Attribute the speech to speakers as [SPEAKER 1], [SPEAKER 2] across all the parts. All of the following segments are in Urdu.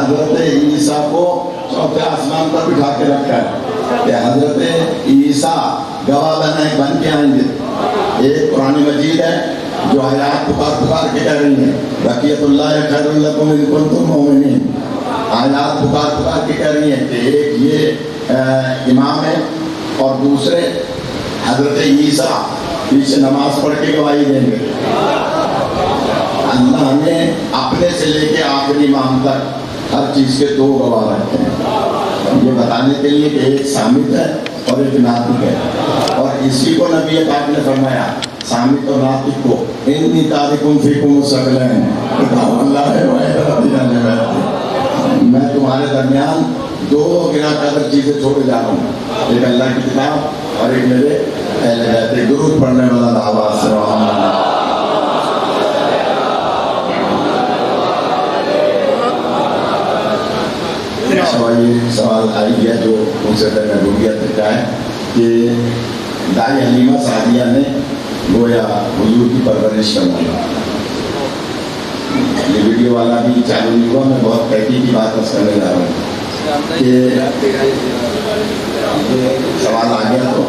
[SPEAKER 1] حضرت عیسیٰ کو چوتھے آسمان پر بٹھا کے رکھا ہے کہ حضرت عیسیٰ گواہ بن کے آئیں گے۔ ایک قرآن مجید ہے جو آیات پکار کے کہہ رہی ہیں بقیت اللہ خیر لکم ان کنتم مؤمنین، آیات پکار کے کہہ رہی ہیں کہ ایک یہ امام ہے اور دوسرے حضرت عیسیٰ پیچھے نماز پڑھ کے گواہی دیں گے۔ اللہ نے اپنے سے لے کے آخری امام تک ہر چیز کے دو گواہ رکھے ہیں، یہ بتانے کے لیے کہ ایک صامت ہے اور ایک ناطق ہے، اور اسی کو نبی پاک نے فرمایا صامت اور ناطق کو انی تارکم فیکم الثقلین، اللہ ہے میں تمہارے درمیان دو گرا قدر چیزیں چھوڑے جا رہا ہوں، ایک اللہ کی کتاب اور ایک میرے اہل بیت، درود پڑھنے والا دعویٰ سبحان اللہ۔ سوال آئی ہے جو ان سے میں رویت کا ہے کہ دائی حلیمہ سعدیہ نے گویا حضور کی پرورش کروائی، یہ ویڈیو والا بھی چالو نہیں ہوا، میں بہت تحقیقی بات کرنے جا رہا ہوں کہ سوال آ گیا تو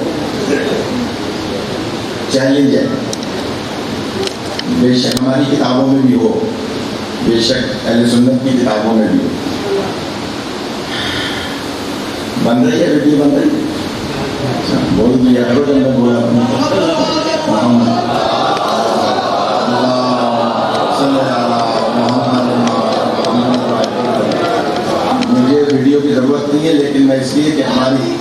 [SPEAKER 1] چیلنج ہے، بے شک ہماری کتابوں میں بھی ہو، بے شک اہل سنت کی کتابوں میں بھی ہو، بن رہی ہے ویڈیو بن رہی ہے، بول دیا کرو جب میں بولا مجھے ویڈیو کی ضرورت نہیں ہے، لیکن میں اس لیے کہ ہماری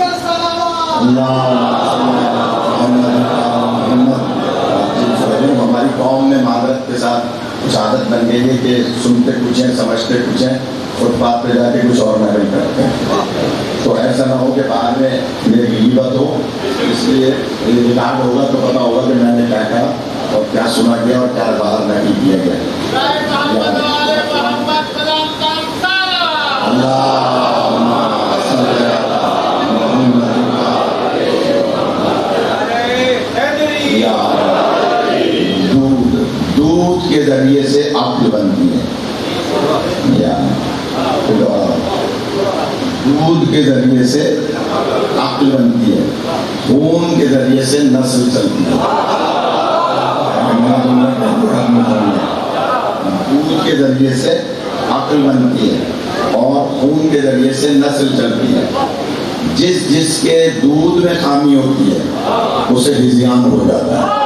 [SPEAKER 1] ہماری قوم میں معذرت کے ساتھ کچھ عادت بن گئی ہے کہ سنتے کچھ ہیں سمجھتے کچھ ہیں، فٹ پاتھ پہ جا کے کچھ اور محرم کرتے ہیں، تو ایسا نہ ہو کہ بعد میں میری غیبت ہو، اس لیے ریکارڈ ہوگا تو پتا ہوگا کہ میں نے کیا کہا اور کیا سنا گیا اور کیا باہر نہیں کیا گیا۔ دودھ کے ذریعے سے عقل بنتی ہے، دودھ کے ذریعے سے عقل بنتی ہے، خون کے ذریعے سے نسل چلتی ہے، دودھ کے ذریعے سے عقل بنتی ہے اور خون کے ذریعے سے نسل چلتی ہے۔ جس جس کے دودھ میں خامی ہوتی ہے اسے ہذیان ہو جاتا ہے۔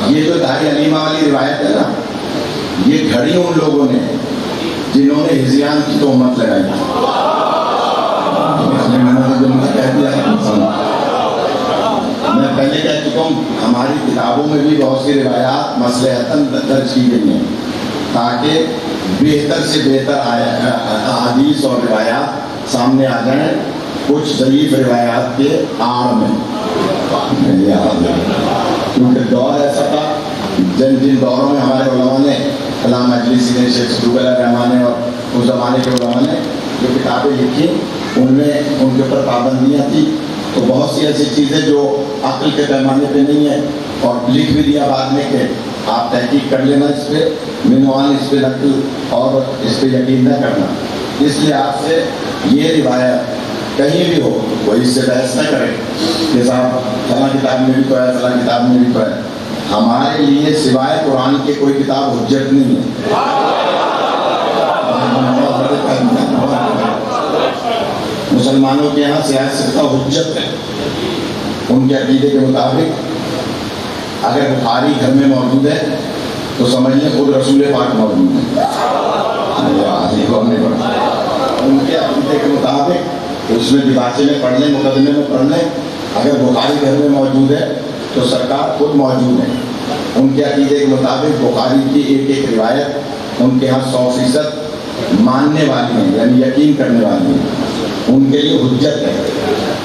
[SPEAKER 1] یہ جو دائی حلیمہ والی روایت ہے نا، یہ گھڑی ان لوگوں نے جنہوں نے ہذیان کی تہمت لگائی، میں پہلے کہہ چکا ہوں ہماری کتابوں میں بھی بہت سی روایات مصلحتاً درج کی گئی ہیں تاکہ بہتر سے بہتر احادیث اور روایات سامنے آ جائیں، کچھ ضعیف روایات کے آڑ میں، کیونکہ دور ایسا تھا جن دوروں میں ہمارے علماء نے، علامہ مجلسی نے، شیخ صدوق علیہ رحمٰن نے اور اس زمانے کے علماء نے جو کتابیں لکھی ان میں ان کے اوپر پابندیاں تھیں، تو بہت سی ایسی چیزیں جو عقل کے پیمانے پہ نہیں ہیں، اور لکھ بھی دیا بعد میں کہ آپ تحقیق کر لینا اس پہ، منوان اس پہ نقل اور اس پہ یقین نہ کرنا۔ اس لیے آپ سے یہ روایت کہیں بھی ہو کوئی اس سے بحث نہ کرے کہ صاحب فلاں کتاب میں بھی تو ہے، فلاں کتاب میں بھی تو ہے، ہمارے لیے سوائے قرآن کی کوئی کتاب حجت نہیں ہے۔ مسلمانوں کے یہاں سیاست کا حجت ہے، ان کے عقیدے کے مطابق اگر بخاری گھر میں موجود ہے تو سمجھ لیں خود رسول پاک موجود ہے، ان کے عقیدے کے مطابق اس میں دیباچے میں پڑھ لیں، مقدمے میں پڑھ لیں، اگر بخاری گھر میں موجود ہے تو سرکار خود موجود ہے۔ ان کے عقیدے کے مطابق بخاری کی ایک ایک روایت ان کے ہاں 100% ماننے والی ہیں، یعنی یقین کرنے والی ہیں، ان کے لیے حجت ہے۔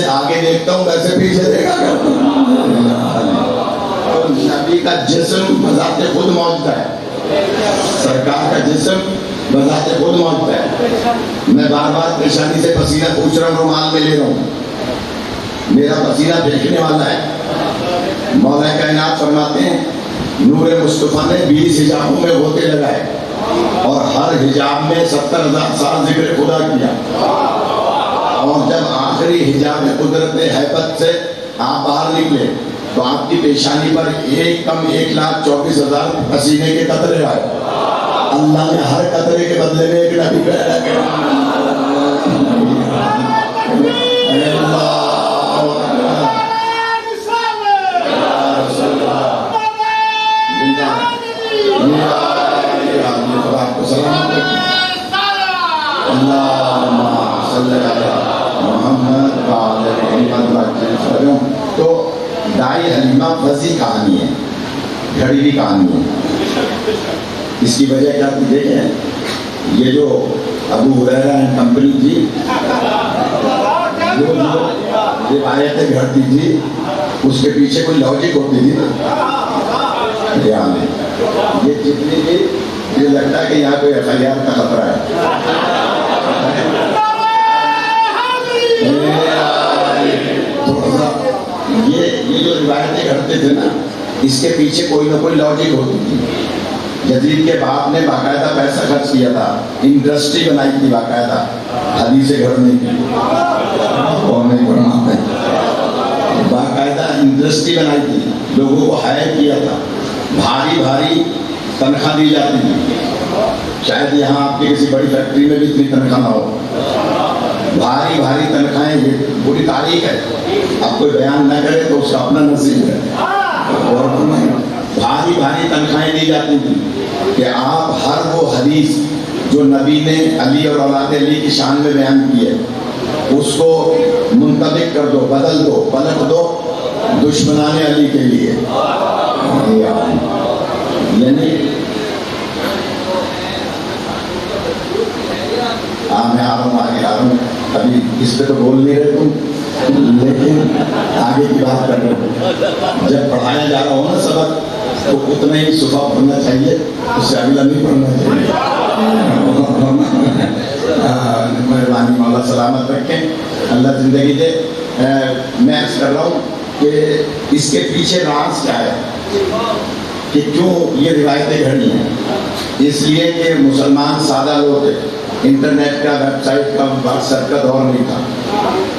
[SPEAKER 1] جیسے آگے دیکھتا ہوں ویسے پیچھے دیکھا کرتا ہوں. اور نبی کا جسم بذات خود موجود ہے, سرکار کا جسم بذات خود موجود ہے. میں بار بار پیشانی سے پسینہ پوچھ رہا ہوں, رومال میں لے رہا ہوں, میرا پسینہ دیکھنے والا ہے. مولا کائنات فرماتے ہیں نور مصطفیٰ نے 20 حجابوں میں ہوتے لگائے اور ہر حجاب میں 70,000 سال ذکر خدا کیا. اور جب آخری حجاب قدرت ہیبت سے آپ باہر نکلے تو آپ کی پیشانی پر 1,24,000 پسینے کے قطرے آئے. اللہ نے ہر قطرے کے بدلے میں ایک نبی پیدا کیا. تو دائی حلیمہ فضی کہانی ہے, گھڑی ہوئی کہانی ہے. اس کی وجہ کیا تھی دیکھیں, یہ جو ابو ہریرہ اینڈ کمپنی تھی جو روایتیں گھڑتی تھی اس کے پیچھے کوئی لاجک ہوتی تھی نا. دھیان دیں, یہ جتنی بھی یہ لگتا ہے کہ یہاں کوئی FIR کا خطرہ ہے. یہ جو روایتیں کرتے تھے نا اس کے پیچھے کوئی نہ کوئی لاجک ہوتی تھی. یزید کے باپ نے باقاعدہ پیسہ خرچ کیا تھا, انڈسٹری بنائی تھی باقاعدہ حدیثیں گھڑنے کی, اور نہیں پڑھنا باقاعدہ انڈسٹری بنائی تھی, لوگوں کو ہائر کیا تھا, بھاری بھاری تنخواہ دی جاتی تھی. شاید یہاں آپ کی کسی بڑی فیکٹری میں بھی اتنی تنخواہ نہ ہو. بھاری بھاری تنخواہیں, یہ پوری تاریخ ہے, اب کوئی بیان نہ کرے تو اس کا اپنا نصیب ہے. اور بھاری بھاری تنخواہیں دی جاتی تھی کہ آپ ہر وہ حدیث جو نبی نے علی اور اولاد علی کی شان میں بیان کی ہے اس کو منطبق کر دو, بدل دو, پلٹ دو دشمنان علی کے لیے. یعنی میں آ رہا ہوں, آگے آ رہا ہوں, ابھی اس پہ تو بول نہیں رہے تم, لیکن آگے کی بات کر رہے ہو. جب پڑھایا جا رہا ہو نا سبق تو اتنا ہی صبح پڑھنا چاہیے, اس سے اگلا نہیں پڑھنا چاہیے. مہربانی مولا سلامت رکھیں, اللہ زندگی دے. میں عرض کر رہا ہوں کہ اس کے پیچھے راز کیا ہے کہ کیوں یہ روایتیں گھڑی ہیں. اس لیے کہ مسلمان سادہ لوگ تھے, انٹرنیٹ کا, ویب سائٹ کا, واٹس ایپ کا دور نہیں تھا,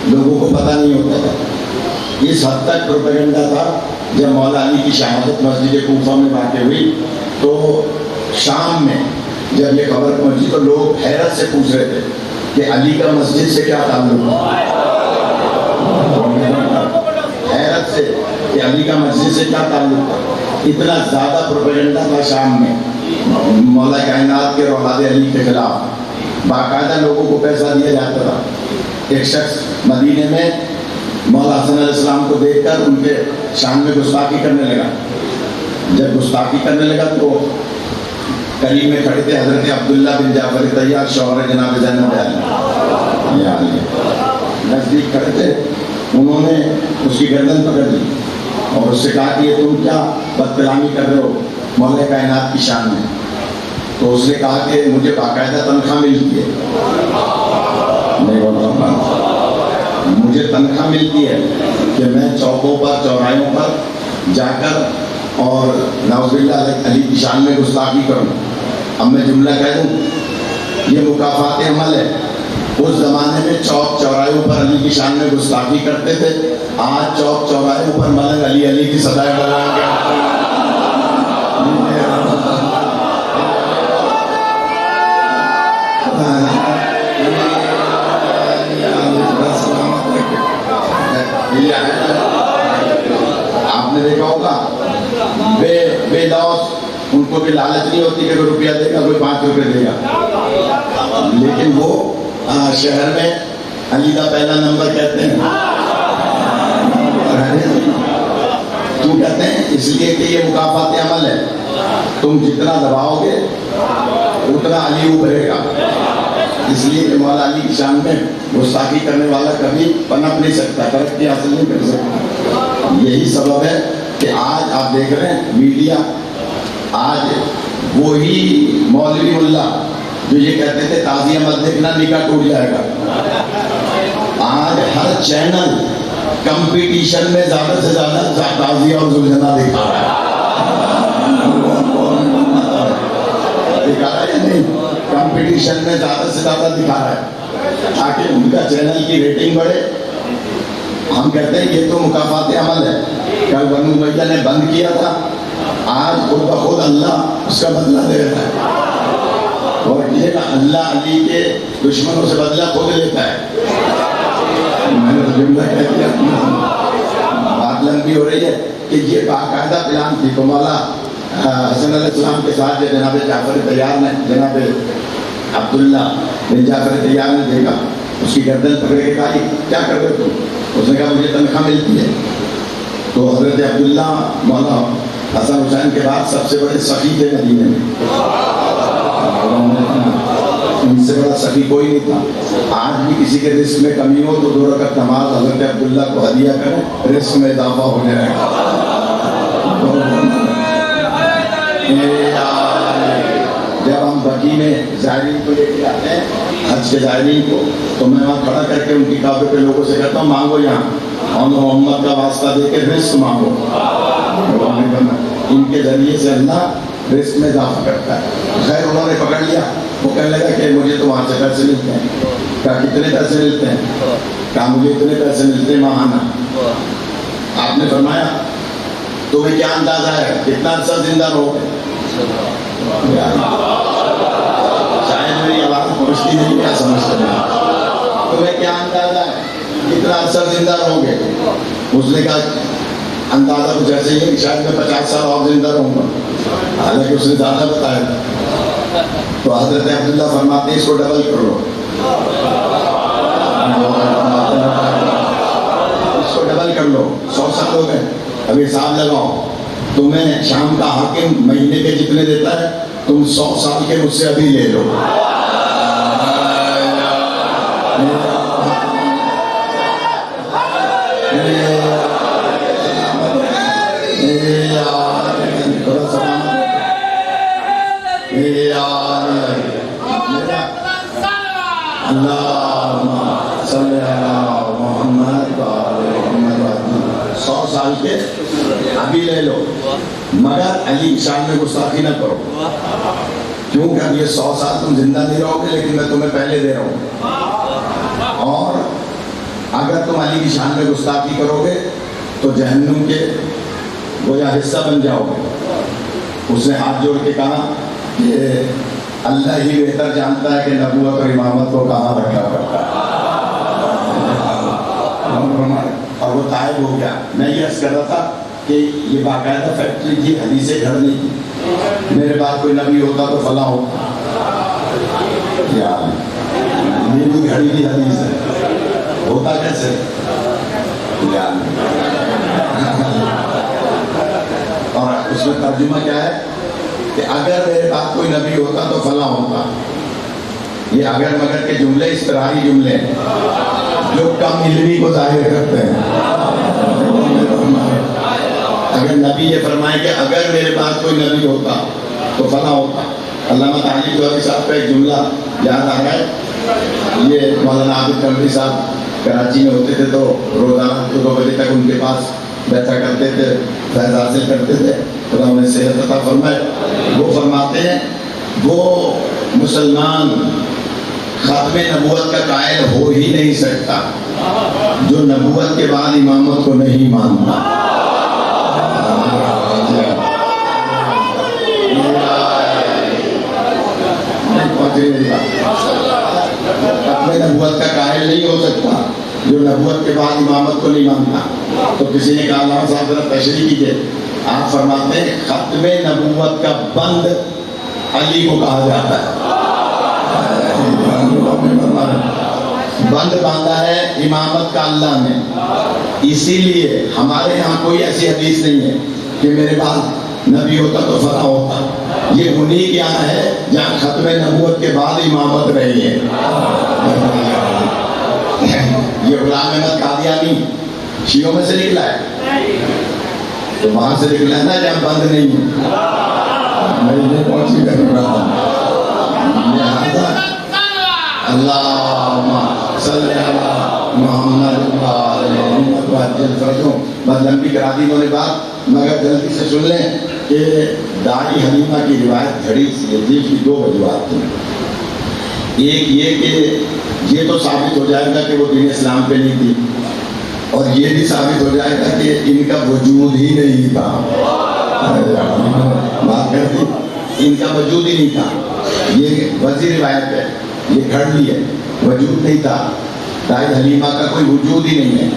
[SPEAKER 1] لوگوں کو پتہ نہیں ہوتا تھا. اس حد تک پروپیگنڈا تھا. جب مولا علی کی شہادت مسجد کوفہ میں واقع ہوئی تو شام میں جب یہ خبر پہنچی تو لوگ حیرت سے پوچھ رہے تھے کہ علی کا مسجد سے کیا تعلق ہے. حیرت سے کہ علی کا مسجد سے کیا تعلق ہے. اتنا زیادہ پروپیگنڈا تھا شام میں مولا کائنات کے اور اولاد علی کے خلاف. باقاعدہ لوگوں کو پیسہ دیا جاتا تھا. ایک شخص مدینے میں مولا حسن علیہ السلام کو دیکھ کر ان کے شان میں گستاخی کرنے لگا. جب گستاخی کرنے لگا تو قریب میں کھڑے تھے حضرت عبداللہ بن جعفر طیار شوہر جناب زینب علی, نزدیک کھڑے تھے. انہوں نے اس کی گردن پکڑ لی اور اس سے کہا کہ یہ تم کیا بد کلامی کر رہے ہو مولا کائنات کی شان میں. تو اس نے کہا کہ مجھے باقاعدہ تنخواہ ملتی ہے. نہیں بول رہا ہوں, مجھے تنخواہ ملتی ہے کہ میں چوکوں پر, چوراہوں پر جا کر اور نعوذ باللہ علی کی شان میں گستاخی کروں. اب میں جملہ کہہ دوں, یہ مکافات عمل ہے. اس زمانے میں چوک چوراہوں پر علی کی شان میں گستاخی کرتے تھے, آج چوک چوراہوں پر ملنگ علی علی کی صدائیں بلائیں گے. آپ نے دیکھا ہوگا بے لوس, ان کو بھی لالچ نہیں ہوتی کہ کوئی روپیہ دے گا, کوئی 5 روپے دے گا, لیکن وہ شہر میں علی کا پہلا نمبر کہتے ہیں. کیوں کہتے ہیں؟ اس لیے کہ یہ مکافات عمل ہے. تم جتنا دباؤ گے اتنا علی ابھرے گا. اس لیے کہ مولا علی کی شان میں گستاخی کرنے والا کبھی پنپ نہیں سکتا، ترقی حاصل نہیں کر سکتا۔ یہی سبب ہے کہ آج آپ دیکھ رہے ہیں میڈیا، آج وہی مولوی ملا جو یہ کہتے تھے تعزیہ مت دیکھنا نکاح ٹوٹ جائے گا، آج ہر چینل کمپٹیشن میں زیادہ سے زیادہ تعزیہ اور زلزلہ دکھا رہا ہے۔ دکھا رہا ہے یا نہیں؟ کمپٹیشن میں زیادہ سے زیادہ دکھا رہا ہے تاکہ ان کا چینل کی ریٹنگ بڑھے۔ ہم کہتے ہیں یہ تو مکافات عمل ہے، کل بنو امیہ نے بند کیا تھا، آج خود بخود اللہ اس کا بدلہ دے رہا ہے، اور یہ اللہ علی کے دشمنوں سے بدلہ خود لیتا ہے۔ میں نے تو جملہ کہہ دیا، بات لمبی ہو رہی ہے کہ یہ باقاعدہ پلان تھی۔ تو مولا حسن علیہ السلام کے ساتھ جناب جعفر طیار نے، جناب عبداللہ بن جعفر طیار نے دیکھا، اس کی گردن پکڑ کے کہا کیا کر رہے تم؟ اس نے کہا مجھے تنخواہ ملتی ہے۔ تو حضرت عبداللہ مولا حسن حسین کے بعد سب سے بڑے سخی تھے مدینے میں، ان سے بڑا سخی کوئی نہیں تھا۔ آج بھی کسی کے رزق میں کمی ہو تو 2 رکعت نماز حضرت عبداللہ کو ہدیہ کریں، رزق میں اضافہ ہونے رہے گا۔ جب ہم بقی میں زائرین کو لے کے آتے ہیں، حج کے زائرین کو، تو میں وہاں کھڑا کر کے ان کی کعبے پہ لوگوں سے کہتا ہوں مانگو یہاں، اور محمد کا واسطہ دے کے رزق مانگو۔ ان کے ذریعے سے اللہ رزق میں اضافہ کرتا ہے۔ خیر انہوں نے پکڑ لیا، وہ کہنے لگا کہ مجھے تو وہاں سے پیسے ملتے ہیں۔ کہا کتنے پیسے ملتے ہیں؟ کہا مجھے اتنے پیسے ملتے ہیں ماہانہ۔ آپ نے فرمایا تمہیں کیا اندازہ ہے کتنا عرصہ زندہ رہو گے؟ شاید میری آواز پہنچتی نہیں، کیا سمجھتے ہیں؟ تمہیں کیا اندازہ ہے کتنا عرصہ زندہ رہو گے؟ اس نے کہا اندازہ کچھ ایسے ہی ہے کہ شاید میں 50 سال اور زندہ رہوں گا، حالانکہ اس نے زیادہ بتایا۔ تو حضرت عبداللہ فرماتے ہیں اس کو ڈبل کر لو، اس کو ڈبل کر لو، 100 سال ہو گئے، ابھی حساب لگاؤ، تمہیں شام کا حاکم مہینے کے جتنے دیتا ہے تم 100 سال کے مجھ سے ابھی لے لو۔ اللہ صلی اللہ محمد 100 سال کے ابھی لے لو، مگر علی شان میں گستاخی نہ کرو، کیونکہ اب یہ 100 سال تم زندہ نہیں رہو گے، لیکن میں تمہیں پہلے دے رہا ہوں، اور اگر تم علی کی شان میں گستاخی کرو گے تو جہنم کے گویا حصہ بن جاؤ گے۔ اس نے ہاتھ جوڑ کے کہا کہ اللہ ہی بہتر جانتا ہے کہ نبوت اور امامت کو کہاں رکھا کرتا ہے، اور وہ طائب ہو گیا۔ میں یہ عرض کر رہا تھا کہ یہ باقاعدہ فیکٹری تھی، حدیث گھر نہیں تھی۔ میرے بعد کوئی نبی ہوتا تو فلاں ہوتا، یہ بھی گھڑی کی حدیث ہے، ہوتا کیسے؟ اور اس میں ترجمہ کیا ہے کہ اگر میرے بعد کوئی نبی ہوتا تو فلاں ہوتا۔ یہ اگر مگر کے جملے اصطلاحی جملے ہیں جو کم علمی کو ظاہر کرتے ہیں۔ اگر نبی یہ فرمائے کہ اگر میرے بعد کوئی نبی ہوتا تو فلاں ہوتا۔ علامہ تعلیق چودھری صاحب کا ایک جملہ یاد آ رہا ہے، یہ مولانا عابد قمری صاحب کراچی میں ہوتے تھے تو روزانہ 2 بجے تک ان کے پاس بیٹھا کرتے تھے، فیض حاصل کرتے تھے، خدا انہیں صحت عطا فرمائے۔ وہ فرماتے ہیں وہ مسلمان ختم نبوت کا قائل ہو ہی نہیں سکتا جو نبوت کے بعد امامت کو نہیں مانتا۔ ختم نبوت کا قائل نہیں ہو سکتا جو نبوت کے بعد امامت کو نہیں مانتا۔ تو کسی نے کہا علامہ صاحب ذرا تشریح کیجیے۔ آپ فرماتے ہیں ختم نبوت کا بند علی کو کہا جاتا ہے، بند باندھا ہے امامت کا اللہ نے۔ اسی لیے ہمارے یہاں کوئی ایسی حدیث نہیں ہے کہ میرے بعد نبی ہوتا تو فتح ہوتا. یہ انہی کیا ہے جہاں ختم نبوت کے بعد امامت رہی ہے. یہ غلام احمد قادیانی شیعوں میں سے نکلا ہے تو وہاں سے نکلا ہے نا جہاں بند نہیں ہے. میں یہ پہنچی کر رہا ہوں. اللہم صلی علی محمد بس لمبی کرا دی انہوں نے بات, مگر جلدی سے سن لیں کہ دائی حلیمہ کی روایت گھڑی سی ہے. جی دو وجوہات تھیں. ایک یہ کہ یہ تو ثابت ہو جائے گا کہ وہ دین اسلام پہ نہیں تھی, اور یہ بھی ثابت ہو جائے گا کہ ان کا وجود ہی نہیں تھا. بات کرتی ان کا وجود ہی نہیں تھا. یہ وزیر روایت ہے, یہ گھڑ لی ہے, وجود نہیں تھا. دائی حلیمہ کا کوئی وجود ہی نہیں ہے,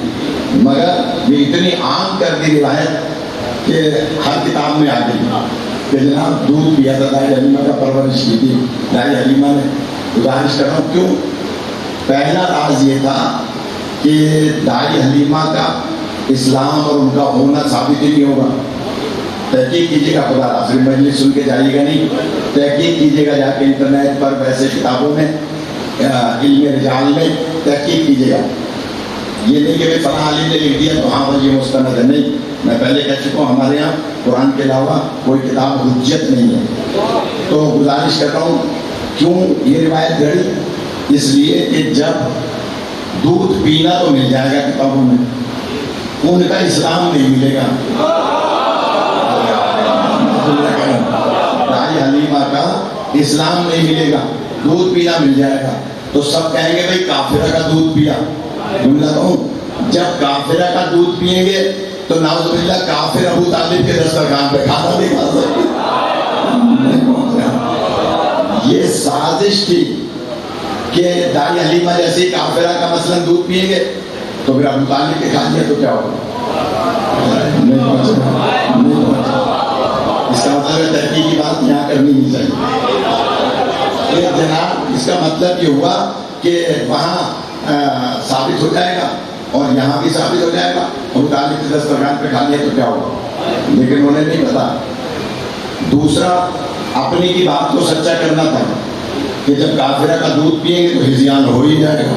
[SPEAKER 1] مگر یہ اتنی عام کر دی روایت کہ ہر کتاب میں آ گئی کہ جناب دودھ پیا تھا دائی حلیمہ کا, پرورش کی تھی دائی حلیمہ نے. گزارش کر رہا ہوں کیوں. پہلا راز یہ تھا کہ دائی حلیمہ کا اسلام اور ان کا ہونا ثابت ہی نہیں ہوگا. تحقیق کیجیے گا, خدا را صرف مجلس سن کے جائیے گا نہیں, تحقیق کیجیے گا جا کے انٹرنیٹ پر, ویسے کتابوں میں, علم رجال میں تحقیق کیجیے گا. یہ نہیں کہ فلاں عالم نے لکھ دیا تو ہاں بھائی یہ مستند ہے. نہیں, میں پہلے کہہ چکا ہوں ہمارے یہاں قرآن کے علاوہ کوئی کتاب حجت نہیں ہے. تو گزارش کر رہا ہوں کیوں یہ روایت گھڑی, اس لیے کہ جب دودھ پینا تو مل جائے گا کتابوں میں, ان کا اسلام نہیں ملے گا. دائی حلیمہ کا اسلام نہیں ملے گا, دودھ پینا مل جائے گا. تو سب کہیں گے بھائی کافرہ کا دودھ پیا. جملہ کہوں, جب کافرہ کا دودھ پیئیں گے تو نعوذ باللہ کافر ابو طالب کے دسترخوان پہ کھانا نہیں کھا سکتے. یہ سازش تھی کہ دائی حلیمہ جیسی کافرہ کا مثلا دودھ پیئیں گے تو پھر ابو طالب کے کھا لیا تو کیا ہوگا. اس کا مطلب ہے تحقیقی بات یہاں کرنی نہیں چاہیے. جناب اس کا مطلب یہ ہوا کہ وہاں ثابت ہو جائے گا اور یہاں بھی ثابت ہو جائے گا. ابو طالب کے دسترخوان پہ کھا لیا تو کیا ہوگا, لیکن انہیں نہیں پتا. دوسرا, اپنی کی بات کو سچا کرنا تھا کہ جب کافرہ کا دودھ پیئیں گے تو ہزیان ہو ہی جائے گا.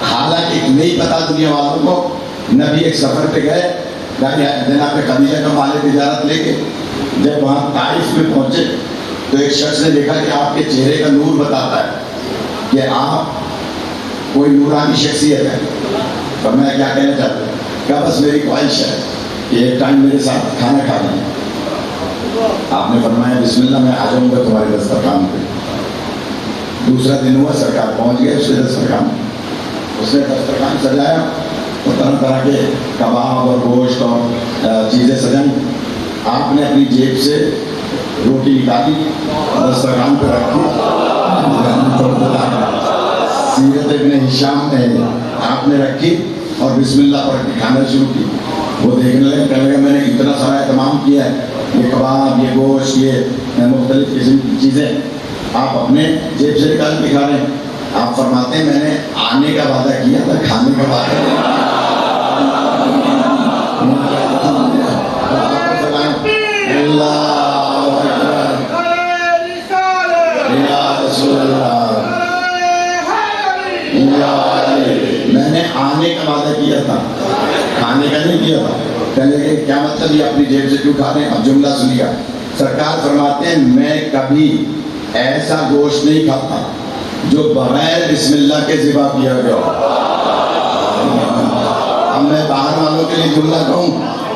[SPEAKER 1] حالانکہ نہیں پتا دنیا والوں کو. نبی ایک سفر پہ گئے, جناب خدیجہ کا مال تجارت لے کے, جب وہاں طائف میں پہنچے تو ایک شخص نے دیکھا کہ آپ کے چہرے کا نور بتاتا ہے کہ آپ کوئی نورانی شخصیت ہے. فرمایا کیا کہنا چاہتے ہیں؟ کہا بس میری خواہش ہے کہ ایک ٹائم میرے ساتھ کھانا کھا لیں. آپ نے فرمایا بسم اللہ, میں آ جاؤں گا تمہارے دسترخوان پہ. دوسرا دن ہوا, سرکار پہنچ گئے اس کے دسترخوان. اس نے دسترخوان سجایا اور طرح طرح کے کباب اور گوشت اور چیزیں سجائیں. آپ نے اپنی جیب سے روٹی نکالی, دسترخوان پہ رکھی. سیرت ابن ہشام میں آپ نے رکھی اور بسم اللہ پڑھ کے کھانا شروع کی. وہ دیکھنے لگے, کہنے لگے میں نے اتنا سارا اہتمام کیا ہے, یہ کباب, یہ گوشت, یہ مختلف قسم کی چیزیں آپ اپنے جیب سے نکال کے کھا رہے ہیں. آپ فرماتے ہیں میں نے آنے کا وعدہ کیا تھا, کھانے کا وعدہ نہیں. میں نے آنے کا وعدہ کیا تھا, کھانے کا نہیں کیا تھا. کہنے لگے کیا مطلب یہ اپنی جیب سے کیوں کھا رہے ہیں؟ اب جملہ سنیے گا. سرکار فرماتے ہیں میں کبھی ایسا گوشت نہیں کھاتا جو بغیر بسم اللہ کے ذبح کیا گیا ہو. اب میں باہر والوں کے لیے جملہ کہوں,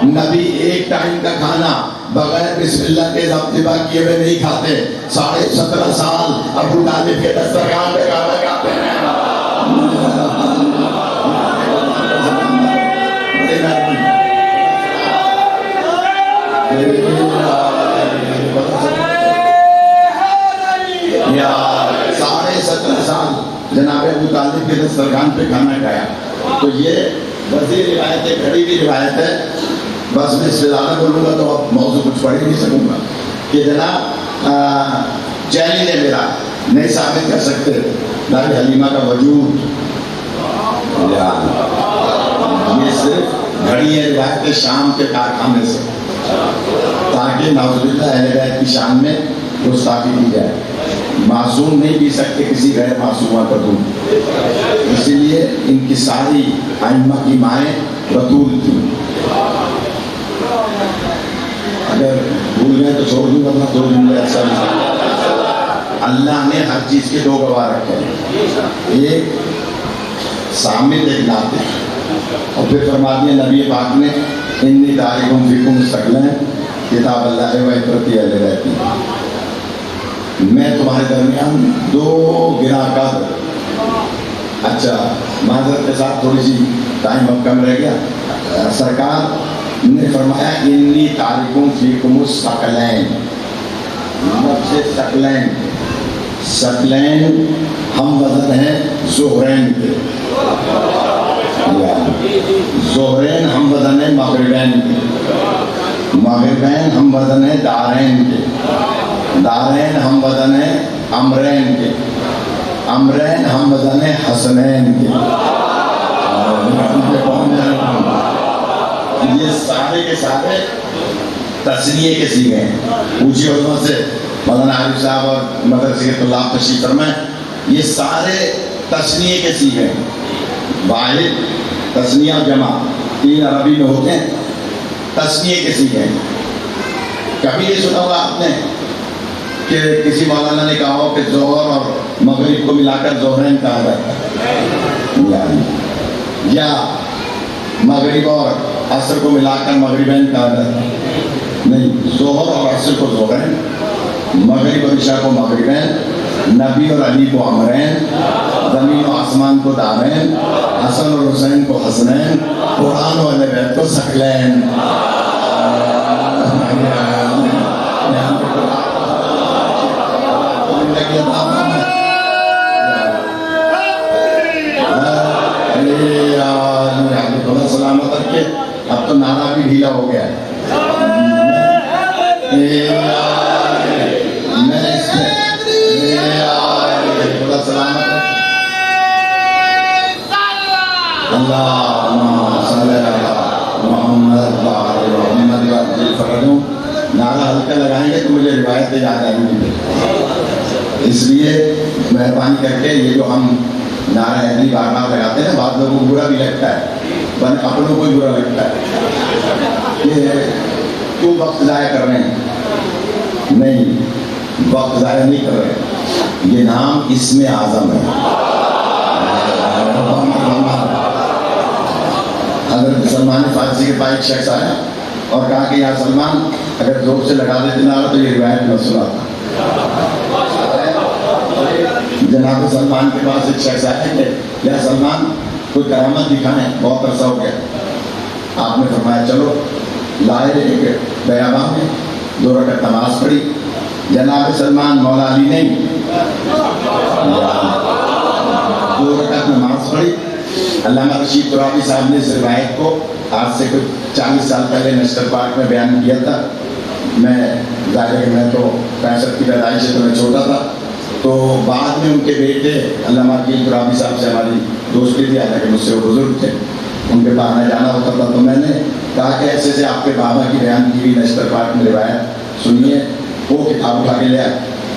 [SPEAKER 1] نبی ایک ٹائم کا کھانا بغیر بسم اللہ کے ذبح کیے ہوئے نہیں کھاتے. 17.5 سال ابو طالب کے دسترخوان پہ کھانا کھاتے ہیں. ساڑھے 17 سال جناب ابو طالب کے دسترخوان پہ کھانا کھایا. تو یہ وزیر روایت ہے, کھڑی ہوئی روایت ہے. بس میں اس سے زیادہ بولوں گا تو اب موضوع کچھ پڑھ ہی نہیں سکوں گا کہ جناب چیلنج ہے میرا, نہیں ثابت کر سکتے دائی حلیمہ کا وجود. یہ صرف گھڑی ہے روایت شام کے کارخانے سے، تاکہ نعوذ باللہ اہل بیت کی شان میں گستاخی کی جائے. معصوم نہیں پی سکتے کسی غیر معصومہ کا دودھ، اسی لیے ان کی ساری ائمہ کی مائیں بطول تھیں. اگر بھول گئے تو چھوڑ دوں گا، دو جملے اکثر. اللہ نے ہر چیز کے دو گواہ رکھے ہیں، ایک سامد ایک ناطق، اور پھر فرما دیا نبی پاک نے انی تارکم فیکم ثقلین کتاب اللہ و عبرت اہل بیت، میں تمہارے درمیان دو گراں کا. اچھا معذرت کے ساتھ تھوڑی سی ٹائم اب کم رہ گیا. سرکار نے فرمایا انی تارکم فیکم الثقلین، لفظ ثقلین، ثقلین ہم وزن ہیں زہرین کے، زہرین ہم وزن ہیں مغربین کے، مغربین ہم وزن ہیں دارین کے، دارین ہم وزن ہیں امرین کے، امرین ہم وزن ہیں حسنین کے. یہ سارے کے سارے تسنیے کے سیغے ہیں. پوچھیے علماء سے، مولانا عارف صاحب اور مدرسہ کے طلاب تشریف فرمائیں، یہ سارے تسنیے کے سیغے ہیں. واحد تسنیہ جمع تین عربی میں ہوتے ہیں، تسنیے کے سیغے ہیں. کبھی یہ سنا ہوگا آپ نے کہ کسی مولانا نے کہا ہو کہ ظہر اور مغرب کو ملا کر ظہرین کہا جاتا ہے، یا مغرب اور عصر کو ملا کر مغربین کہا جاتا ہے؟ نہیں، ظہر اور عصر کو ظہرین، مغرب اور عشاء کو مغربین، نبی اور علی کو امرین، زمین و آسمان کو دارین، حسن اور حسین کو حسنین، قرآن و اہل بیت کو ثقلین. سلامت رکھ کے اب تو نعرہ بھی ڈھیلا ہو گیا ہے. میں اس میں تھوڑا سلامت نعرہ ہلکا لگائیں گے تو مجھے روایتیں یاد آئیں گی. اس لیے مہربانی کر کے یہ جو ہم نعرہ حیدری بار بار لگاتے ہیں، بعض لوگوں کو برا بھی لگتا ہے، اپنوں کو بھی برا لگتا ہے کہ کیوں وقت ضائع کر رہے ہیں. نہیں، وقت ضائع نہیں کر رہے، یہ نام اسم اعظم ہے. حضرت سلمان فارسی کے پاس ایک شخص آیا اور کہا کہ یا سلمان اگر زور سے لگا دیتے نعرہ تو یہ روایت نہ سناتا. جناب سلمان کے پاس ایک شخص آیا کہ یا سلمان کوئی کرامت دکھائیں، بہت عرصہ ہو گیا. آپ نے فرمایا چلو، لائے ایک بیاباں میں 2 رکعت نماز پڑھی. جناب سلمان مولا علی نہیں، 2 رکعت نماز پڑھی. علامہ رشید ترابی صاحب نے اس روایت کو آج سے کچھ 40 سال پہلے نیشنل پارک میں بیان کیا تھا. میں ظاہر کہ میں تو 65 کی پیدائش سے تو میں چھوٹا تھا، تو بعد میں ان کے بیٹے علامہ رشید ترابی صاحب سے ہماری دوستی تھی، حالانکہ مجھ سے وہ بزرگ تھے، ان کے پاس آنا جانا ہوتا تھا. تو میں نے کہا کہ ایسے سے آپ کے بابا کی بیان کی ہوئی نیشنل پارک میں روایت سنیے. وہ کتاب اٹھا کے لیا،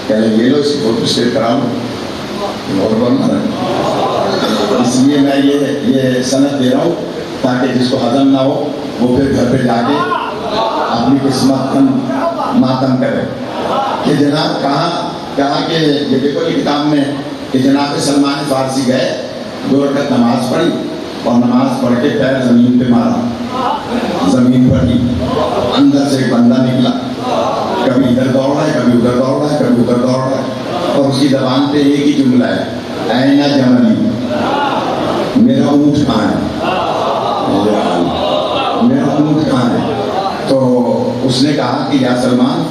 [SPEAKER 1] کہنے یہ لو اس کی فوٹو اسٹیٹ کراؤں. اس لیے میں یہ سند دے رہا ہوں تاکہ جس کو ہضم نہ ہو وہ پھر گھر پہ جا کے اپنی قسمت کا ماتم کرے کہ جناب کہا کہ یہ دیکھو یہ کتاب میں کہ جناب سلمان فارسی گئے، 2 رکعت نماز پڑھی اور نماز پڑھ کے پیر زمین پہ مارا، زمین پر ہی اندر سے ایک بندہ نکلا، کبھی ادھر دوڑ رہا ہے، کبھی ادھر دوڑ رہا ہے، کبھی ادھر دوڑ رہا ہے، اور اس کی زبان پہ ایک ہی جملہ ہے، اینا جملی، میرا اونٹ کہاں ہے، میرا اونٹ کہاں ہے. تو اس نے کہا کہ یا سلمان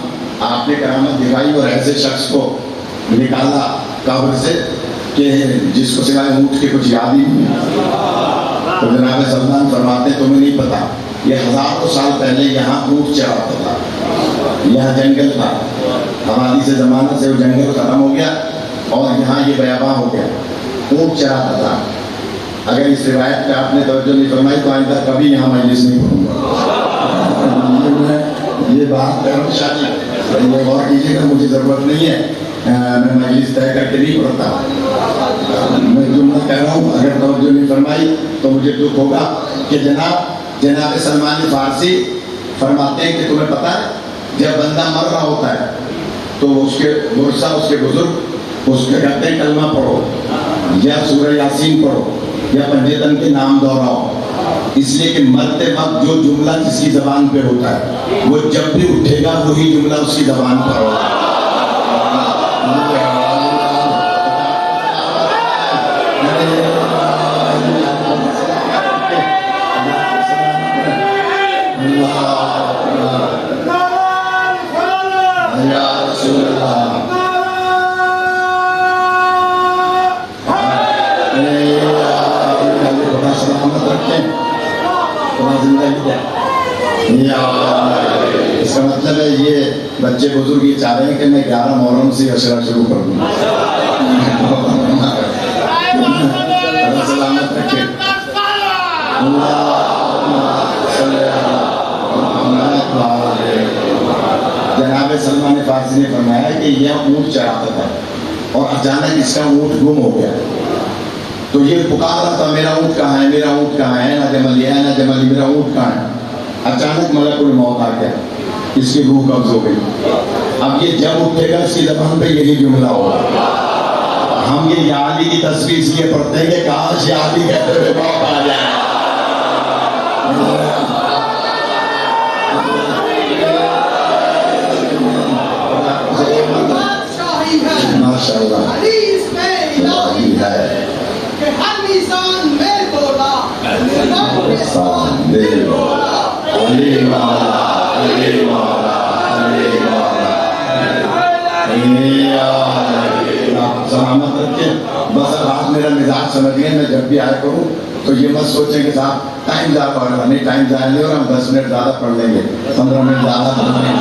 [SPEAKER 1] آپ نے کرامت دکھائی اور ایسے شخص کو نکالا قبر سے کہ جس کو سوائے اونٹ کے کچھ یاد ہی نہیں. تو جناب سلمان فرماتے تمہیں نہیں پتا یہ ہزاروں سال پہلے یہاں اونٹ چراتا تھا، یہاں جنگل تھا، ہماری سے زمانہ سے وہ جنگل ختم ہو گیا اور یہاں یہ بیاباں ہو گیا، اونٹ چراتا تھا. اگر اس روایت پہ آپ نے توجہ نہیں فرمائی تو آئندہ کبھی یہاں مجلس نہیں پڑھوں گا. یہ بات یہ غور کیجیے گا, مجھے ضرورت نہیں ہے, میں مجلس طے کر کے نہیں پڑھتا. میں جملہ کہہ رہا ہوں, اگر توجہ نہیں فرمائی تو مجھے دکھ ہوگا کہ جناب سلمان فارسی فرماتے ہیں کہ تمہیں پتہ ہے جب بندہ مر رہا ہوتا ہے تو اس کے ورثہ, اس کے بزرگ اس کے کہتے ہیں کلمہ پڑھو یا سورہ یاسین پڑھو یا پنجتن کے نام دہراؤ, اس لیے کہ مرتے وقت جو جملہ جس کی زبان پہ ہوتا ہے وہ جب بھی اٹھے گا وہی جملہ اس کی زبان پر ہوگا. اس کا مطلب ہے یہ بچے بزرگ یہ چاہ رہے ہیں کہ میں 11 محرم سے اشرا شروع کر دوں. سلامت رکھے. جناب سلمان فارسی نے فرمایا کہ یہ اونٹ چراتا تھا اور اچانک اس کا اونٹ گم ہو گیا, تو یہ پکار رہا تھا میرا اونٹ کہاں ہے, میرا اونٹ کہاں ہے, نہ جمل ہے نہ جمل, میرا اونٹ کہاں ہے. اچانک ملک الموت آ گیا, اس کی روح قبض ہو گئی. اب یہ جب اٹھے گا اس کی زبان پہ یہی جملہ ہوگا. ہم یہ یا علی کی تصویر اس لیے پڑھتے ہیں کہ کاش یا علی کہتے ہوئے موت آ جائے. ماشاء اللہ سلامت رکھے. بس اب آپ میرا مزاج سمجھ گئے, میں جب بھی آیا کروں تو یہ مت سوچیں کہ صاحب ٹائم ضائع ہو رہا, نہیں ٹائم ضائع نہیں ہو رہا, ہم 10 منٹ زیادہ پڑھ لیں گے, 15 منٹ زیادہ پڑھ لیں گے.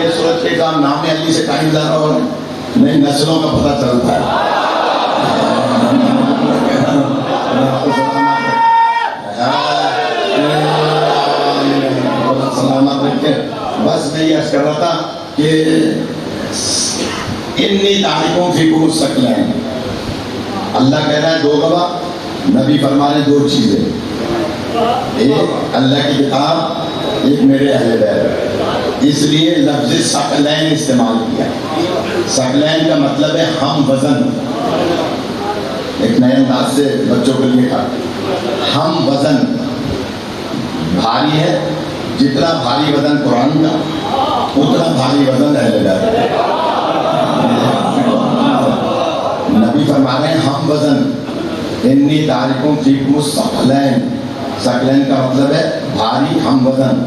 [SPEAKER 1] یہ سوچ کے کہ ہم نام علی سے ٹائم ضائع ہو رہا ہے, نہیں, نسلوں کا پتہ چلتا ہے. سلامت رکھے. بس میں یہ عرض کر رہا تھا کہ انی تعریفوں فیکم الثقلین, اللہ کہہ رہا ہے 2 گواہ, نبی فرما رہے 2 چیزیں, ایک اللہ کی کتاب, ایک میرے اہل بیت. اس لیے لفظ ثقلین استعمال کیا. ثقلین کا مطلب ہے ہم وزن. ایک نئے انداز سے بچوں کے لیے کہا, ہم وزن بھاری ہے, جتنا بھاری وزن قرآن کا اتنا بھاری وزن اہل بیت. نبی فرما رہے ہیں ہم وزن, انی تارکوں فیکم الثقلین. ثقلین کا مطلب ہے بھاری ہم وزن,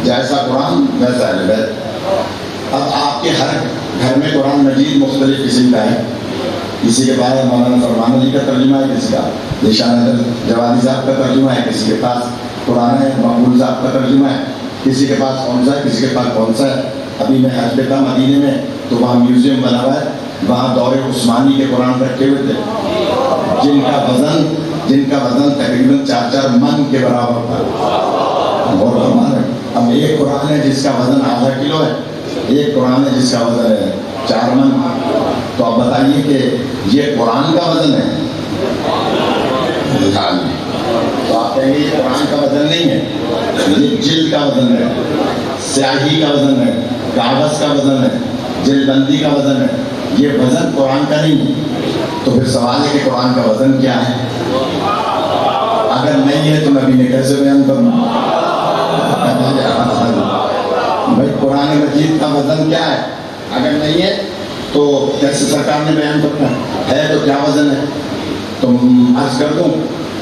[SPEAKER 1] جیسا قرآن ویسا اہل بیت. اب آپ کے ہر گھر میں قرآن مجید مختلف قسم کا ہے. کسی کے پاس مولانا فرمان علی کا ترجمہ ہے, کسی کا نشان جوادی صاحب کا ترجمہ ہے, کسی کے پاس قرآن مقبول صاحب کا ترجمہ ہے, کسی کے پاس کون سا ہے, کسی کے پاس کون سا ہے. ابھی میں حج پہ تھا مدینے میں, تو وہاں میوزیم بنا ہوا ہے, وہاں دور عثمانی کے قرآن رکھے ہوئے تھے جن کا وزن تقریباً 4 من کے برابر تھا. اور اب ایک قرآن ہے جس کا وزن ½ کلو ہے, ایک قرآن ہے جس کا وزن ہے 4 من. تو اب بتائیے کہ یہ قرآن کا وزن ہے, تو آپ کہیں گے یہ قرآن کا وزن نہیں ہے, یہ جلد کا وزن ہے, سیاہی کا وزن ہے, کاغذ کا وزن ہے, جلد بندی کا وزن ہے. یہ وزن قرآن کا نہیں ہے. تو پھر سوال ہے کہ قرآن کا وزن کیا ہے؟ اگر نہیں ہے تو نبی نے کیسے بیان کرنا؟ بھائی قرآن مجید کا وزن کیا ہے؟ اگر نہیں ہے تو کیسے سرکار نے بیان کرنا ہے؟ تو کیا وزن ہے؟ تو عرض کر دوں,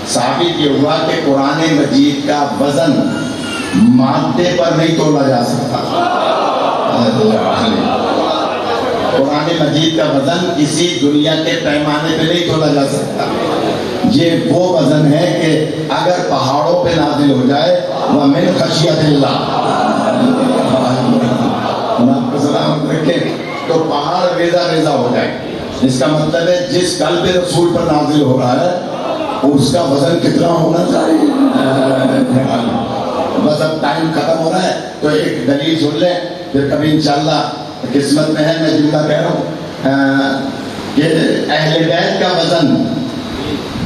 [SPEAKER 1] ثابت یہ ہوا کہ قرآن مجید کا وزن مادے پر نہیں تولا جا سکتا. قرآن مجید کا وزن کسی دنیا کے پیمانے پہ نہیں تولا جا سکتا. یہ وہ وزن ہے کہ اگر پہاڑوں پہ نازل ہو جائے وَمِنْ خَشْيَةِ اللَّهِ, سلامت رکھے, تو پہاڑ ریزہ ریزہ ہو جائے. اس کا مطلب ہے جس قلب رسول پر نازل ہو رہا ہے اس کا وزن کتنا ہونا چاہیے. بس اب ٹائم ختم ہو رہا ہے تو ایک دلیل سن لیں, پھر کبھی انشاءاللہ قسمت میں ہے. میں جملہ کہہ رہا ہوں کہ اہل بیت کا وزن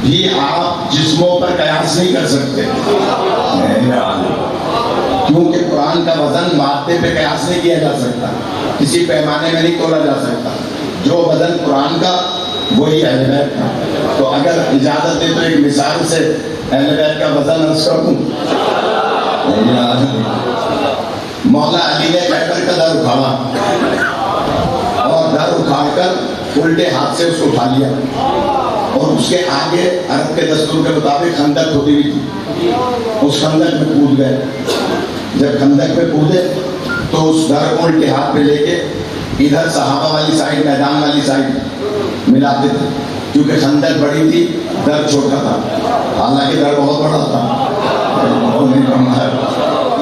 [SPEAKER 1] بھی آپ جسموں پر قیاس نہیں کر سکتے, کیونکہ قرآن کا وزن مادے پہ قیاس نہیں کیا جا سکتا, کسی پیمانے میں نہیں تولا جا سکتا. جو وزن قرآن کا وہی اہل بیت کا. تو اگر اجازت دے تو ایک مثال سے اہل بیت کا وزن عرض کر دوں. مولا علی نے خیبر کا در اٹھایا اور در اٹھا کر الٹے ہاتھ سے اس کو اٹھا لیا, اور اس کے آگے عرب کے دستور کے مطابق خندق ہوتی ہوئی تھی. اس خندق میں کود گئے. جب خندق میں کودے تو اس در کو الٹے ہاتھ پہ لے کے ادھر صحابہ والی سائڈ, میدان والی سائڈ ملاتے تھے, کیونکہ خندق بڑی تھی, در چھوٹا تھا. حالانکہ در بہت بڑا تھا,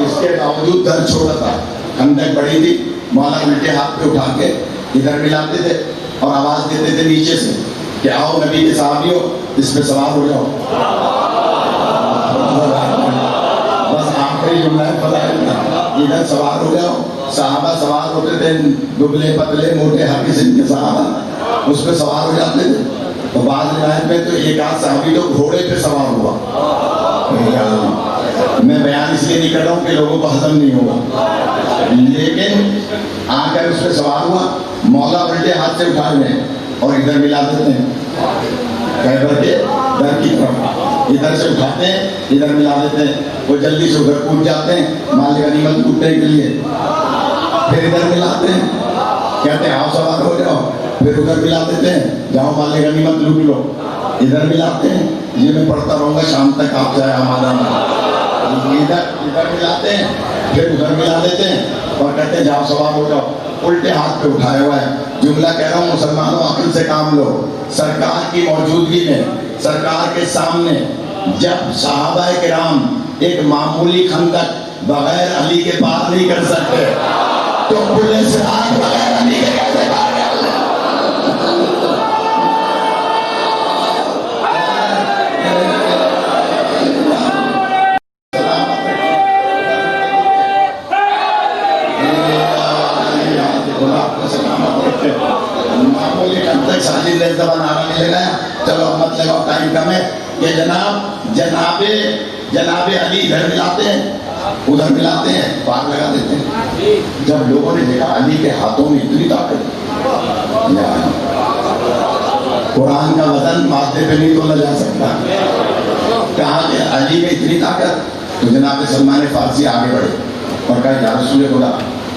[SPEAKER 1] اس کے باوجود در چھوٹا تھا, خندق بڑی تھی. مولا الٹے ہاتھ پہ اٹھا کے ادھر ملاتے تھے اور آواز دیتے تھے نیچے سے کہ آؤ نبی کے صحابیوں اس پہ سوار ہو جاؤ. بس آخری جملہ ہے فضائل کا, ادھر سوار ہو جاؤ. صحابہ سوار ہوتے تھے, دبلے پتلے موٹے ہر قسم کے صحابہ اس پہ سوار ہو جاتے تھے. تو بعض روایت میں تو ایک آدھ صحابی تو گھوڑے پہ سوار ہوا. میں بیان اس لیے نہیں کر رہا ہوں کہ لوگوں کو ہضم نہیں ہوگا, لیکن آ کر اس پہ سوار ہوا. مولا الٹے ہاتھ سے اٹھائے ہوئے اور ادھر ملا دیتے ہیں خیبر کے در کی طرف. ادھر سے اٹھاتے ہیں, ادھر ملا دیتے ہیں. وہ جلدی سے ادھر کود جاتے ہیں مال غنیمت لوٹنے کے لیے. پھر ادھر ملاتے ہیں, کہتے ہیں آؤ سوار ہو جاؤ. پھر ادھر ملا دیتے ہیں, جاؤ مال غنیمت لوٹ لو. ادھر ملاتے ہیں, یہ میں پڑھتا رہوں گا شام تک, آپ جائے ہمارا. ادھر ملاتے ہیں, پھر ادھر ملا دیتے ہیں اور کہتے ہیں جاؤ سوار ہو جاؤ. الٹے ہاتھ پہ اٹھایا ہوا ہے. جملہ کہہ رہا ہوں مسلمانوں, عقل سے کام لو. سرکار کی موجودگی میں, سرکار کے سامنے جب صحابہ کرام ایک معمولی خندق بغیر علی کے پار نہیں کر سکتے, تو پولیس بغیر علی کے کیسے پار کر لیں؟ ساجد زبان نعرہ نہیں لگایا, چلو مت لگاؤ ٹائم کم ہے. کہ جناب علی ادھر ملاتے ہیں, ادھر ملاتے ہیں, پار لگا دیتے ہیں. جب لوگوں نے دیکھا علی کے ہاتھوں میں اتنی طاقت, قرآن کا وزن مادے پہ نہیں تولا جا سکتا, کہا کہ علی میں اتنی طاقت, تو جناب سلمان فارسی آگے بڑھے اور کہا یا رسول خدا,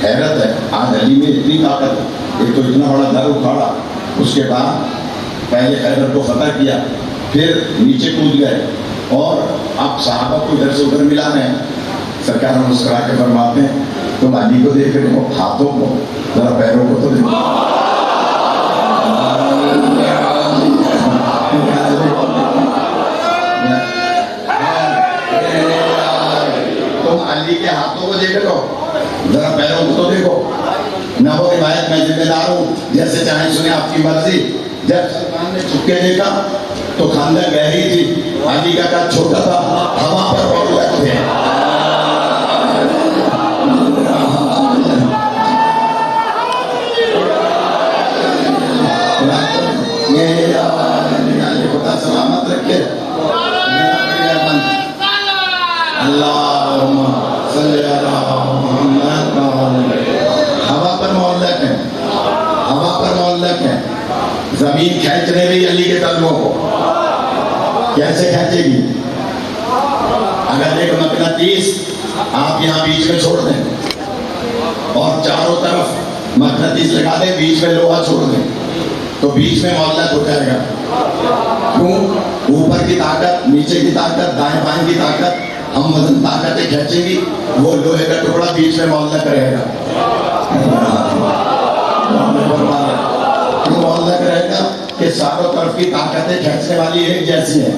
[SPEAKER 1] حیرت ہے آج علی میں اتنی طاقت, ایک تو اتنا بڑا در اٹھاڑا, اس کے بعد پہلے خیبر کو فتح کیا, پھر نیچے کود گئے اور اب صحابہ کو ادھر سے ادھر ملا رہے ہیں. سرکار مسکرا کے فرماتے ہیں تم علی کو دیکھ رہے ہو, ہاتھوں کو, ذرا پیروں کو تو دیکھو. تم علی کے ہاتھوں کو دیکھ رہے ہو, ذرا پیروں کو تو دیکھو. نہ وہ روایت میں ذمہ دار ہوں, جیسے چاہیں سنیں آپ کی مرضی. جب سلمان نے چھپ کے دیکھا تو خندق گہری تھی, علی کا قد چھوٹا تھا, ہوا پر معلق تھے. خدا سلامت رکھے. اللہم صلی علی محمد. ہوا پر معلق ہے, ہوا پر معلق ہے. زمین کھینچ رہی رہی علی کے قدموں کو, کیسے کھینچے گی؟ اگر ایک مقناطیس آپ یہاں بیچ میں چھوڑ دیں اور چاروں طرف مقناطیس لگا دیں, بیچ میں لوہا چھوڑ دیں, تو بیچ میں معلق ہو جائے گا. کیوں؟ اوپر کی طاقت, نیچے کی طاقت, دائیں بائیں کی طاقت, ہم وزن طاقتیں کھینچیں گی, وہ لوہے کا ٹکڑا بیچ میں معلق رہے گا. معلق رہے گا کہ چاروں طرف کی طاقتیں کھینچنے والی ایک جیسی ہیں.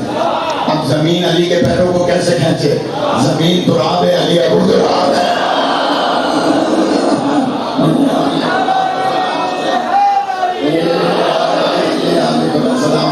[SPEAKER 1] اب زمین علی کے پیروں کو کیسے کھینچے؟ زمین تراب ہے, علی ابو تراب ہے. سلام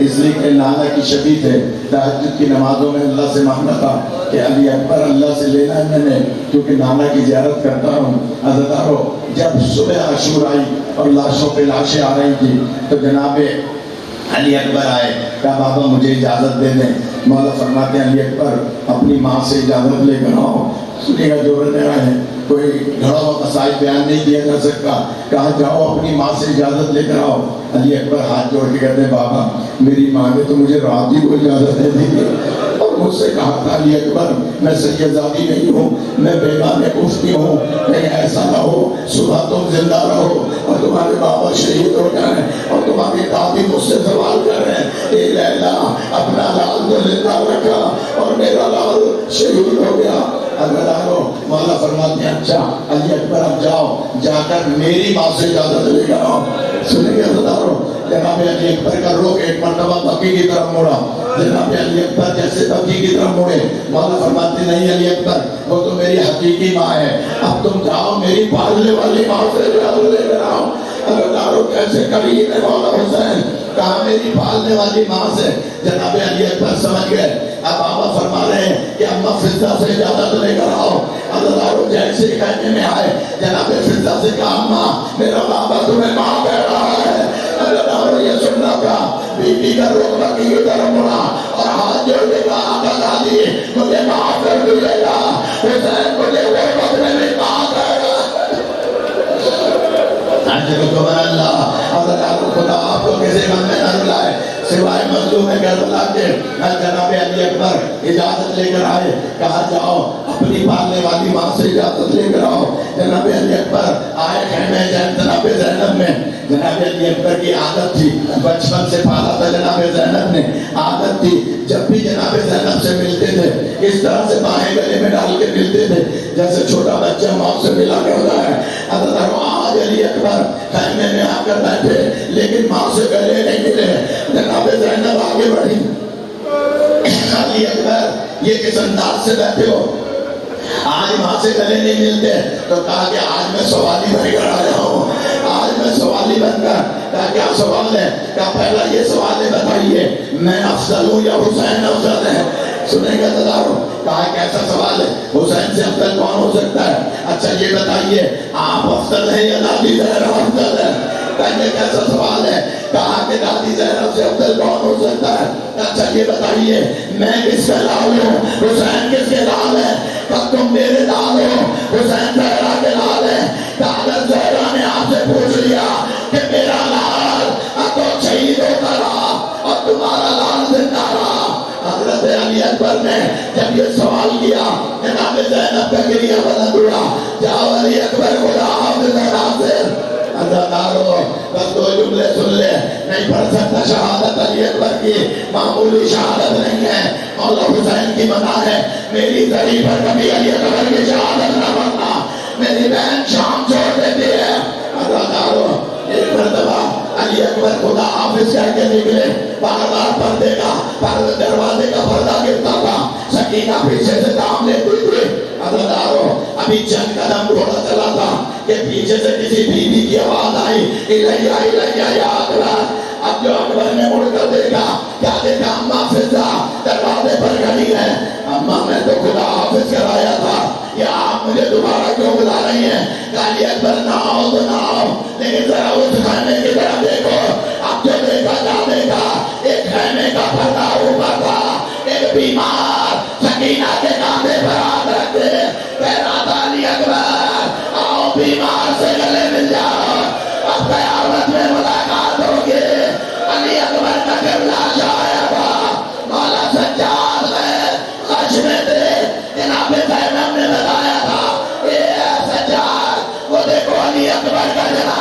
[SPEAKER 1] اس لیے کہ نانا کی شبی تھے، تہجد کی نمازوں میں اللہ سے مانگا تھا کہ علی اکبر اللہ سے لینا ہے میں نے، کیونکہ نانا کی زیارت کرتا ہوں۔ عزیزانو، جب صبح عاشور آئی اور لاشوں پہ لاشیں آ رہی تھی تو جناب علی اکبر آئے، کہا بابا مجھے اجازت دے دیں۔ مولا فرماتے ہیں علی اکبر اپنی ماں سے اجازت لے کر آؤ۔ سنیے گا جو رہنے آئے ہیں، کوئی گھڑا ہوا مسائل بیان نہیں کیا جا سکتا، کہا جاؤ اپنی ماں سے اجازت لے کر آؤ۔ علی اکبر ہاتھ جوڑ کے کہتے ہیں بابا میری ماں نے تو مجھے رات ہی کو اجازت دے دی اور مجھ سے کہا تھا علی اکبر میں سیدزادی نہیں ہوں، میں بیگانہ مفتی ہوں، کہیں ایسا نہ ہو صبح تم زندہ رہو اور تمہارے بابا شہید ہو جائیں اور تمہاری دادی مجھ سے سوال کر رہے ہیں اے لیلا اپنا لال کو زندہ رکھا اور میرا لال شہید ہو گیا۔ عزیزانو، مولا فرماتے ہیں اچھا علی اکبر اب جاؤ، جا کر میری ماں سے اجازت لے کر آؤ۔ سنیں گے عزیزانو، جناب علی اکبر کا رخ ایک مرتبہ بکی کی طرف موڑا۔ جناب علی اکبر جیسے بکی کی طرف موڑے، مولا فرماتے نہیں علی اکبر وہ تو میری حقیقی ماں ہے، اب تم جاؤ میری پالنے والی ماں سے اجازت لے کر آؤ۔ عزیزانو کیسے قریب ہے مولا حسین، کہا میری پالنے والی ماں سے۔ جناب علی اکبر سمجھ گئے، اب بابا فرما رہے ہیں کہ اماں فضہ سے اجازت لے کر آؤ۔ عزیزانو جیسے کہنے میں آئے، جناب فضہ سے کہا اماں میرا بابا تمہیں ماں کہہ رہا ہے۔ عزیزانو یہ سننا کا بی بی کا رخ بکی کی طرف مڑا اور ہاتھ جوڑ کے کہا آقا دادی مجھے معاف کر دیجیے گا، حسین مجھے غربت میں بھی معاف کر رہا اللہ۔ عزیزانو خدا آپ کو کسی من میں نہ رلائے سوائے مظلوم کربلا کے۔ جناب علی اکبر اجازت لے کر آئے، کہا جاؤ اپنی پالنے والی ماں سے اجازت لے کر آؤ۔ جناب علی اکبر آئے خیمے جناب زینب میں۔ جناب علی اکبر کی عادت تھی، بچپن سے پالا تھا جناب زینب نے، عادت تھی جب بھی جناب زینب سے ملتے تھے اس طرح سے باہیں گلے میں ڈال کے ملتے تھے جیسے چھوٹا بچہ ماں سے ملا کرتا ہے۔ آج علی اکبر خیمے میں آ کر بیٹھے لیکن ماں سے گلے نہیں ملے۔ جناب زینب آگے بڑھی، علی اکبر یہ کس انداز سے بیٹھے ہو، آج ماں سے گلے نہیں ملتے؟ تو کہا کہ آج میں سوالی بن کر آیا ہوں، آج میں سوالی بن کر۔ کہا کیا سوال ہے؟ کہا پہلا یہ سوال ہے بتائیے میں افضل ہوں یا حسین افضل ہے؟ سنیں گے تدارو، کہا کیسا سوال ہے، حسین سے افضل کون ہو سکتا ہے؟ اچھا یہ بتائیے آپ افضل ہیں یا دادی زہرا افضل ہے؟ پہلے کیسا سوال ہے؟ کہا کہ دادی زہرا سے افضل کون ہو سکتا ہے؟ اچھا یہ بتائیے میں کس کا لال ہوں، حسین کس کے لال ہے؟ تب تم میرے لال ہو، حسین زہرا کے لال ہے۔ اگر زہرا نے آپ سے پوچھ لیا کہ میرا لال اب تو شہید ہوتا رہا اور تمہارا لال زندہ رہا۔ حضرت علی اکبر نے جب یہ سوال کیا جناب زینب کا گریہ بلند ہوا، جاؤ علی اکبر خدا حافظ ناصر۔ عزیزانو بس دو جملے سن لے، نہیں پڑھ سکتا شہادت علی اکبر کی معمولی شہادت نہیں ہے، مولا حسین کی منع ہے میری زری پر کبھی علی اکبر کی شہادت نہ پڑھنا، میری بہن شام چھوڑ دیتی ہے۔ عزیزانو ایک مرتبہ علی اکبر خدا حافظ کہہ کے نکلے، بار بار پردے کا دروازے کا پردہ گرتا تھا، سکینہ پیچھے سے کام لیتی تھی۔ عزیزانو ابھی چند قدم گھوڑا چلا تھا کہ پیچھے سے کسی بیوی کی آواز آئی الیہ الیہ یا اکبر۔ اب جو اکبر نے مڑ کر دیکھا، کیا دیکھا؟ اماں فضہ دروازے پر کھڑی ہے۔ اماں میں تو خدا حافظ کرایا تھا، یا آپ مجھے دوبارہ کیوں بلا رہی ہیں؟ علی اکبر نہ آؤ تو نہ آؤ، لیکن ذرا اس خیمے کی طرف دیکھو۔ اب جو دیکھا کیا دیکھا؟ ایک خیمے کا پردہ اوپر تھا، ایک بیمار سکینہ کے کاندھے پر ہاتھ رکھتے کہہ رہا تھا علی اکبر آؤ بیمار سے گلے مل جاؤ، اب قیامت میں ملاقات ہوگی۔ علی اکبر کا قبلہ آیا تھا، مولا سجاد ہے خش میں تھے، جناب زینب نے بتایا تھا اے سجاد وہ دیکھو علی اکبر کا جنازہ